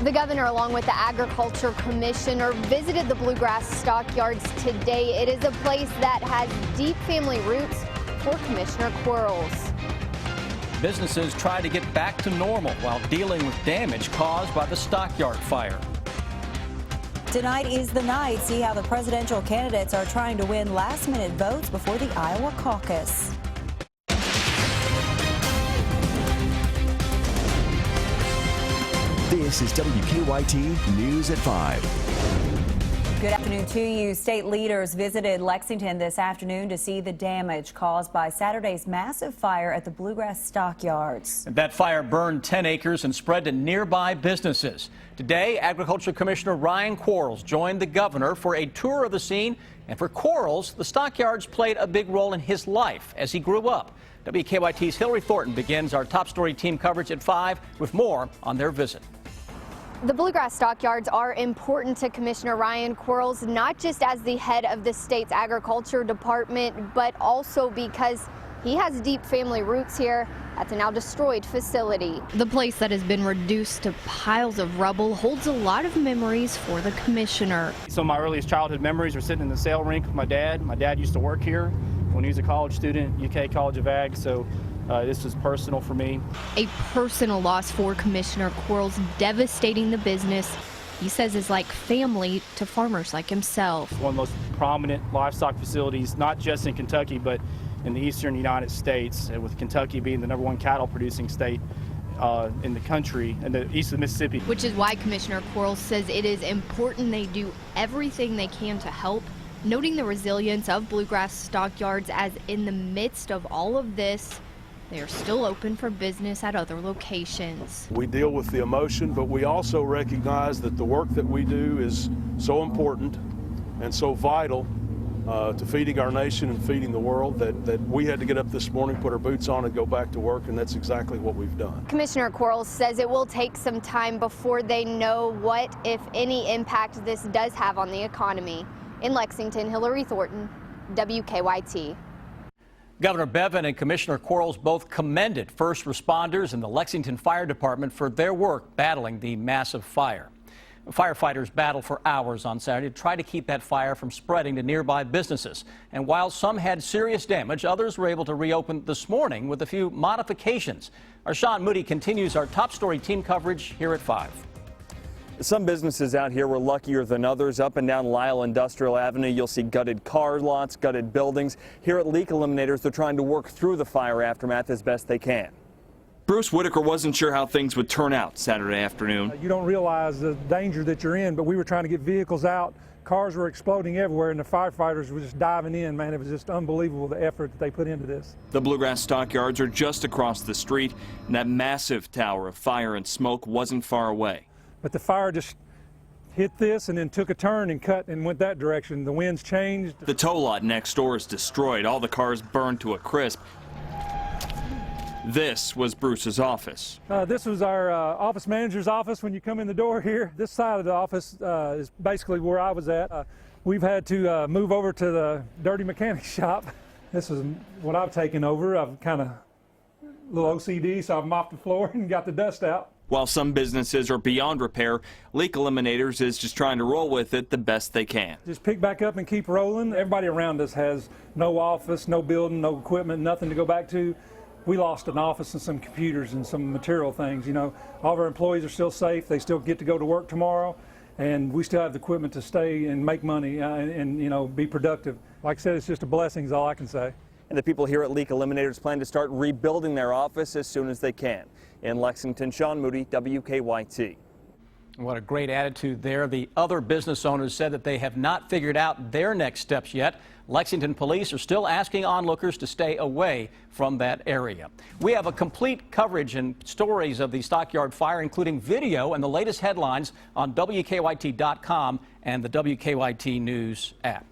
The governor, along with the agriculture commissioner, visited the Bluegrass Stockyards today. It is a place that has deep family roots for Commissioner Quarles. Businesses try to get back to normal while dealing with damage caused by the Stockyard fire. Tonight is the night. See how the presidential candidates are trying to win last-minute votes before the Iowa caucus. This is WKYT News at 5. Good afternoon to you. State leaders visited Lexington this afternoon to see the damage caused by Saturday's massive fire at the Bluegrass Stockyards. That fire burned 10 acres and spread to nearby businesses. Today, Agriculture Commissioner Ryan Quarles joined the governor for a tour of the scene. And for Quarles, the Stockyards played a big role in his life as he grew up. WKYT's Hillary Thornton begins our top story team coverage at 5 with more on their visit. The Bluegrass Stockyards are important to Commissioner Ryan Quarles, not just as the head of the state's agriculture department, but also because he has deep family roots here at the now destroyed facility. The place that has been reduced to piles of rubble holds a lot of memories for the commissioner. Some of my earliest childhood memories are sitting in the sail rink with my dad. My dad used to work here when he was a college student, UK College of Ag, so this was personal for me. A personal loss for Commissioner Quarles, devastating the business he says is like family to farmers like himself. One of the most prominent livestock facilities, not just in Kentucky, but in the eastern United States, and with Kentucky being the #1 cattle producing state in the country, and the east of Mississippi. Which is why Commissioner Quarles says it is important they do everything they can to help, noting the resilience of Bluegrass Stockyards as in the midst of all of this, they are still open for business at other locations. We deal with the emotion, but we also recognize that the work that we do is so important and so vital to feeding our nation and feeding the world that we had to get up this morning, put our boots on and go back to work, and that's exactly what we've done. Commissioner Quarles says it will take some time before they know what, if any, impact this does have on the economy. In Lexington, Hillary Thornton, WKYT. Governor Bevin and Commissioner Quarles both commended first responders and the Lexington Fire Department for their work battling the massive fire. Firefighters battled for hours on Saturday to try to keep that fire from spreading to nearby businesses. And while some had serious damage, others were able to reopen this morning with a few modifications. Our Sean Moody continues our top story team coverage here at 5. Some businesses out here were luckier than others. Up and down Lyle Industrial Avenue, you'll see gutted car lots, gutted buildings. Here at Leak Eliminators, they're trying to work through the fire aftermath as best they can. Bruce Whitaker wasn't sure how things would turn out Saturday afternoon. You don't realize the danger that you're in, but we were trying to get vehicles out. Cars were exploding everywhere, and the firefighters were just diving in. Man, it was just unbelievable, the effort that they put into this. The Bluegrass Stockyards are just across the street, and that massive tower of fire and smoke wasn't far away. But the fire just hit this and then took a turn and cut and went that direction. The winds changed. The tow lot next door is destroyed. All the cars burned to a crisp. This was Bruce's office. This was our office manager's office when you come in the door here. This side of the office is basically where I was at. We've had to move over to the dirty mechanic shop. This is what I've taken over. I've kind of a little OCD, so I've mopped the floor and got the dust out. While some businesses are beyond repair, Leak Eliminators is just trying to roll with it the best they can. Just pick back up and keep rolling. Everybody around us has no office, no building, no equipment, nothing to go back to. We lost an office and some computers and some material things. You know, all of our employees are still safe. They still get to go to work tomorrow, and we still have the equipment to stay and make money and you know, be productive. Like I said, it's just a blessing is all I can say. And the people here at Leak Eliminators plan to start rebuilding their office as soon as they can. In Lexington, Sean Moody, WKYT. What a great attitude there. The other business owners said that they have not figured out their next steps yet. Lexington police are still asking onlookers to stay away from that area. We have a complete coverage and stories of the Stockyard fire, including video and the latest headlines on WKYT.com and the WKYT News app.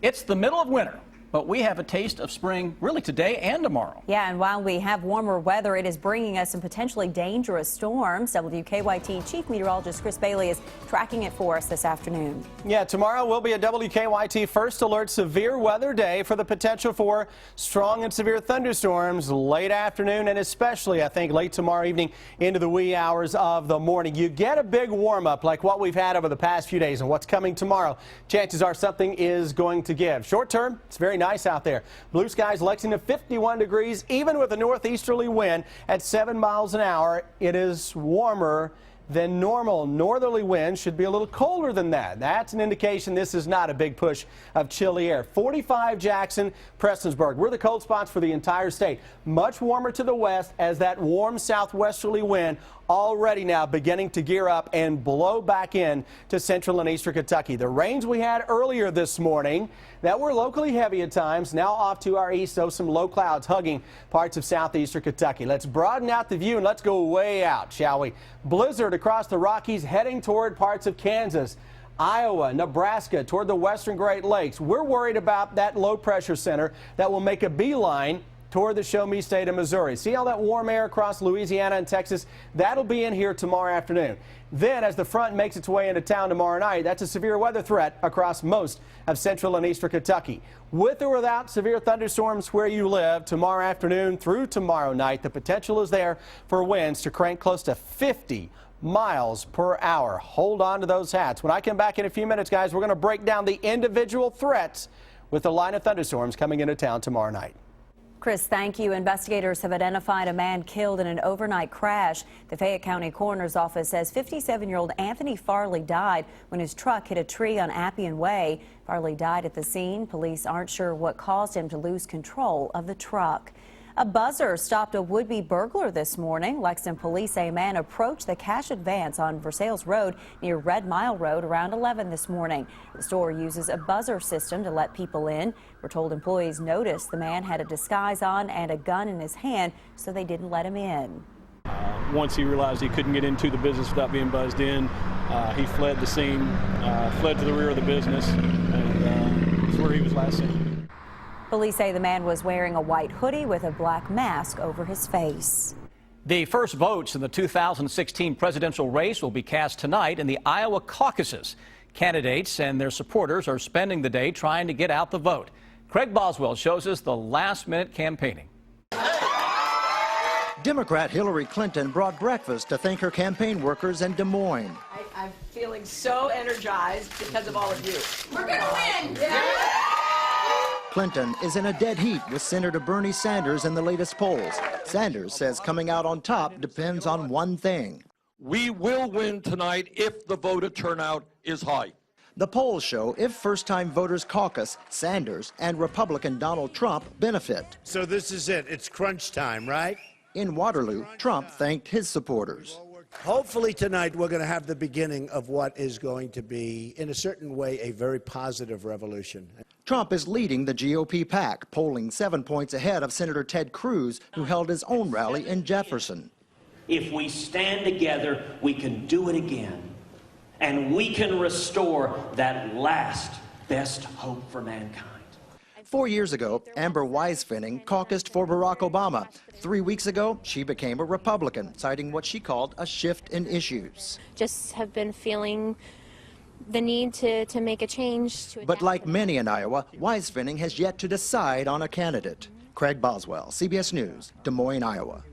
It's the middle of winter, but we have a taste of spring really today and tomorrow. Yeah, and while we have warmer weather, it is bringing us some potentially dangerous storms. WKYT Chief Meteorologist Chris Bailey is tracking it for us this afternoon. Yeah, tomorrow will be a WKYT First Alert severe weather day for the potential for strong and severe thunderstorms late afternoon and especially, I think, late tomorrow evening into the wee hours of the morning. You get a big warm up like what we've had over the past few days, and what's coming tomorrow, chances are something is going to give. Short term, it's very nice out there. Blue skies, Lexington 51 degrees, even with a northeasterly wind at 7 miles an hour. It is warmer than normal. Northerly winds should be a little colder than that. That's an indication this is not a big push of chilly air. 45 Jackson, Prestonsburg. We're the cold spots for the entire state. Much warmer to the west as that warm southwesterly wind already now beginning to gear up and blow back in to central and eastern Kentucky. The rains we had earlier this morning that were locally heavy at times, now off to our east, so some low clouds hugging parts of southeastern Kentucky. Let's broaden out the view and let's go way out, shall we? Blizzard across the Rockies heading toward parts of Kansas, Iowa, Nebraska, toward the western Great Lakes. We're worried about that low pressure center that will make a beeline toward the show me state of Missouri. See how that warm air across Louisiana and Texas? That'll be in here tomorrow afternoon. Then as the front makes its way into town tomorrow night, that's a severe weather threat across most of central and eastern Kentucky. With or without severe thunderstorms where you live tomorrow afternoon through tomorrow night, the potential is there for winds to crank close to 50 miles per hour. Hold on to those hats. When I come back in a few minutes, guys, we're going to break down the individual threats with the line of thunderstorms coming into town tomorrow night. Chris, thank you. Investigators have identified a man killed in an overnight crash. The Fayette County Coroner's Office says 57-year-old Anthony Farley died when his truck hit a tree on Appian Way. Farley died at the scene. Police aren't sure what caused him to lose control of the truck. A buzzer stopped a would-be burglar this morning. Lexington police say a man approached the Cash Advance on Versailles Road near Red Mile Road around 11 this morning. The store uses a buzzer system to let people in. We're told employees noticed the man had a disguise on and a gun in his hand, so they didn't let him in. Once he realized he couldn't get into the business without being buzzed in, he fled the scene, fled to the rear of the business, and that's where he was last seen. Police say the man was wearing a white hoodie with a black mask over his face. The first votes in the 2016 presidential race will be cast tonight in the Iowa caucuses. Candidates and their supporters are spending the day trying to get out the vote. Craig Boswell shows us the last-minute campaigning. Democrat Hillary Clinton brought breakfast to thank her campaign workers in Des Moines. I'm feeling so energized because of all of you. We're going to win! Yeah. Clinton is in a dead heat with Senator Bernie Sanders in the latest polls. Sanders says coming out on top depends on one thing. We will win tonight if the voter turnout is high. The polls show if first-time voters caucus, Sanders and Republican Donald Trump benefit. So this is it. It's crunch time, right? In Waterloo, Trump thanked his supporters. Hopefully tonight we're going to have the beginning of what is going to be, in a certain way, a very positive revolution. Trump is leading the GOP pack, polling 7 points ahead of Senator Ted Cruz, who held his own rally in Jefferson. If we stand together, we can do it again. And we can restore that last best hope for mankind. 4 years ago, Amber Weisfinning caucused for Barack Obama. 3 weeks ago, she became a Republican, citing what she called a shift in issues. Just have been feeling the need to make a change. But like many in Iowa, Weisfinning has yet to decide on a candidate. Craig Boswell, CBS News, Des Moines, Iowa.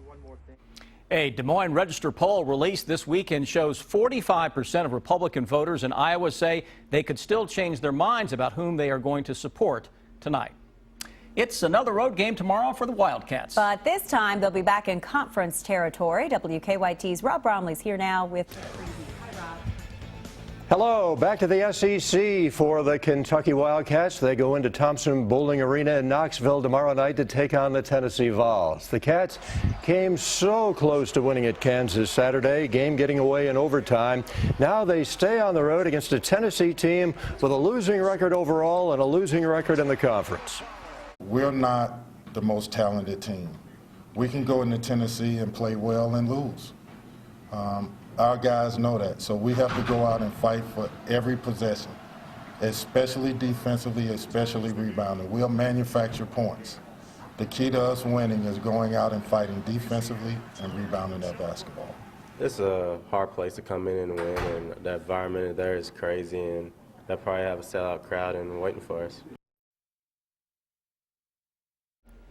A Des Moines Register poll released this weekend shows 45% of Republican voters in Iowa say they could still change their minds about whom they are going to support tonight. It's another road game tomorrow for the Wildcats. But this time they'll be back in conference territory. WKYT's Rob Bromley's here now with Hello, back to the SEC for the Kentucky Wildcats. They go into Thompson Bowling Arena in Knoxville tomorrow night to take on the Tennessee Vols. The Cats came so close to winning at Kansas Saturday, game getting away in overtime. Now they stay on the road against a Tennessee team with a losing record overall and a losing record in the conference. We're not the most talented team. We can go into Tennessee and play well and lose. Our guys know that, so we have to go out and fight for every possession. especially defensively, especially rebounding. We'll manufacture points. The key to us winning is going out and fighting defensively and rebounding that basketball. It's a hard place to come in and win, and the environment there is crazy, and they'll probably have a sellout crowd and waiting for us.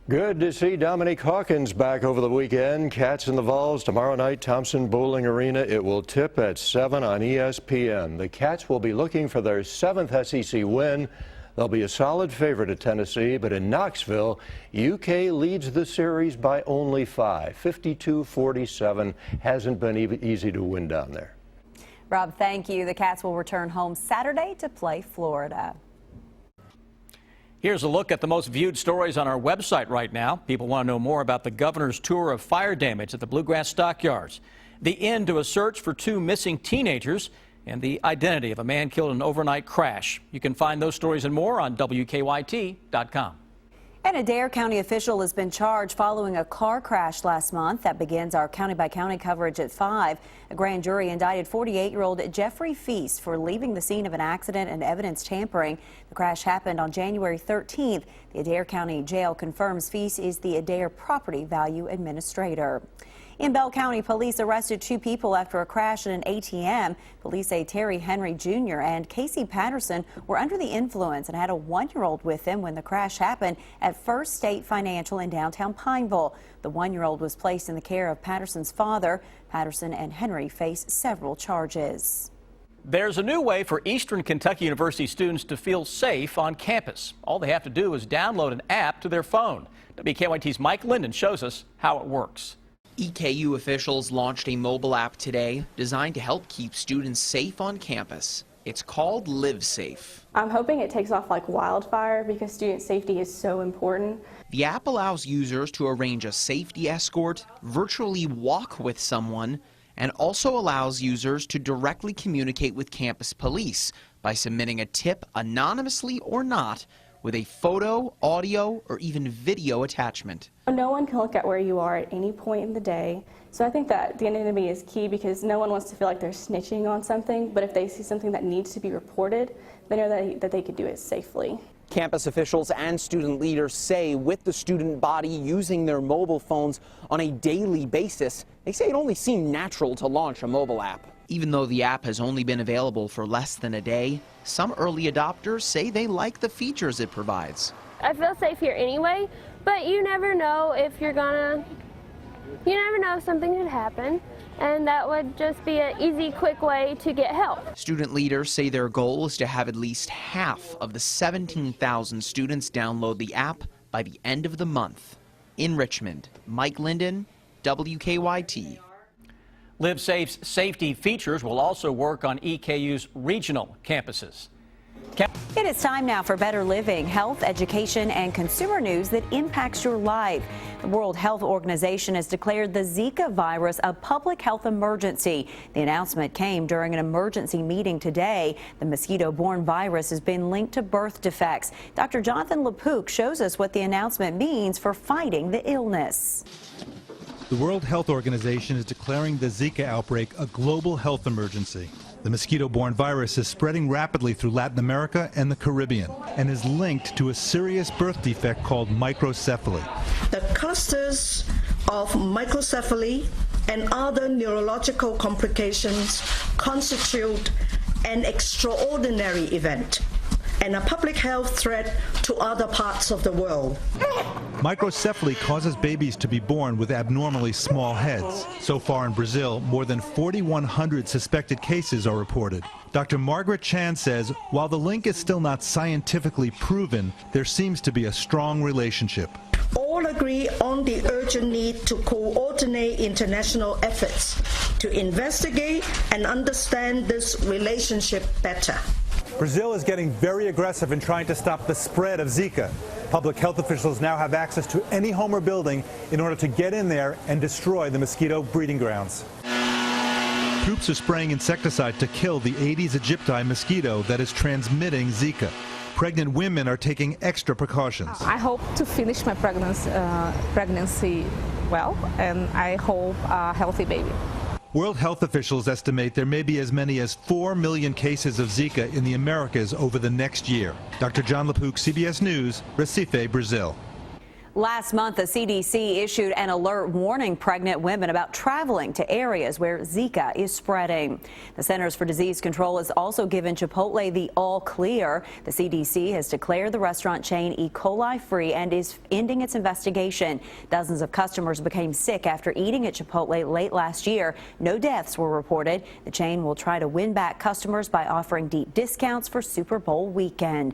Good to see Dominique Hawkins back over the weekend. Cats and the Vols tomorrow night, Thompson Bowling Arena. It will tip at 7 on ESPN. The Cats will be looking for their 7th SEC win. They'll be a solid favorite at Tennessee, but in Knoxville, UK leads the series by only 5. 52-47. Hasn't been easy to win down there. Rob, thank you. The Cats will return home Saturday to play Florida. Here's a look at the most viewed stories on our website right now. People want to know more about the governor's tour of fire damage at the Bluegrass Stockyards, the end to a search for 2 missing teenagers, and the identity of a man killed in an overnight crash. You can find those stories and more on WKYT.com. And a Dare County official has been charged following a car crash last month. That begins our county-by-county coverage at 5. A grand jury indicted 48-year-old Jeffrey Feast for leaving the scene of an accident and evidence tampering. The crash happened on January 13th. The Adair County Jail confirms Feast is the Adair Property Value Administrator. In Bell County, police arrested 2 people after a crash at an ATM. Police say Terry Henry Jr. and Casey Patterson were under the influence and had a 1-year-old with them when the crash happened at First State Financial in downtown Pineville. The 1-year-old was placed in the care of Patterson's father. Patterson and Henry face several charges. There's a new way for Eastern Kentucky University students to feel safe on campus. All they have to do is download an app to their phone. WKYT's Mike Linden shows us how it works. EKU officials launched a mobile app today designed to help keep students safe on campus. It's called LiveSafe. I'm hoping it takes off like wildfire because student safety is so important. The app allows users to arrange a safety escort, virtually walk with someone, and also allows users to directly communicate with campus police by submitting a tip anonymously or not, with a photo, audio, or even video attachment. No one can look at where you are at any point in the day. So I think that the anonymity is key because no one wants to feel like they're snitching on something, but if they see something that needs to be reported, they know that they could do it safely. Campus officials and student leaders say with the student body using their mobile phones on a daily basis, they say it only seemed natural to launch a mobile app. Even though the app has only been available for less than a day, some early adopters say they like the features it provides. I feel safe here anyway, but you never know if you never know if something could happen, and that would just be an easy, quick way to get help. Student leaders say their goal is to have at least half of the 17,000 students download the app by the end of the month. In Richmond, Mike Linden, WKYT. LiveSafe's safety features will also work on EKU's regional campuses. It is time now for Better Living, health, education, and consumer news that impacts your life. The World Health Organization has declared the Zika virus a public health emergency. The announcement came during an emergency meeting today. The mosquito-borne virus has been linked to birth defects. Dr. Jonathan LaPook shows us what the announcement means for fighting the illness. The World Health Organization is declaring the Zika outbreak a global health emergency. The mosquito-borne virus is spreading rapidly through Latin America and the Caribbean and is linked to a serious birth defect called microcephaly. The clusters of microcephaly and other neurological complications constitute an extraordinary event and a public health threat to other parts of the world. Microcephaly causes babies to be born with abnormally small heads. So far in Brazil, more than 4,100 suspected cases are reported. Dr. Margaret Chan says while the link is still not scientifically proven, there seems to be a strong relationship. All agree on the urgent need to coordinate international efforts to investigate and understand this relationship better. Brazil is getting very aggressive in trying to stop the spread of Zika. Public health officials now have access to any home or building in order to get in there and destroy the mosquito breeding grounds. Troops are spraying insecticide to kill the Aedes aegypti mosquito that is transmitting Zika. Pregnant women are taking extra precautions. I hope to finish my pregnancy well, and I hope a healthy baby. World health officials estimate there may be as many as 4 million cases of Zika in the Americas over the next year. Dr. John LaPook, CBS News, Recife, Brazil. Last month, the CDC issued an alert warning pregnant women about traveling to areas where Zika is spreading. The Centers for Disease Control has also given Chipotle the all clear. The CDC has declared the restaurant chain E. coli free and is ending its investigation. Dozens of customers became sick after eating at Chipotle late last year. No deaths were reported. The chain will try to win back customers by offering deep discounts for Super Bowl weekend.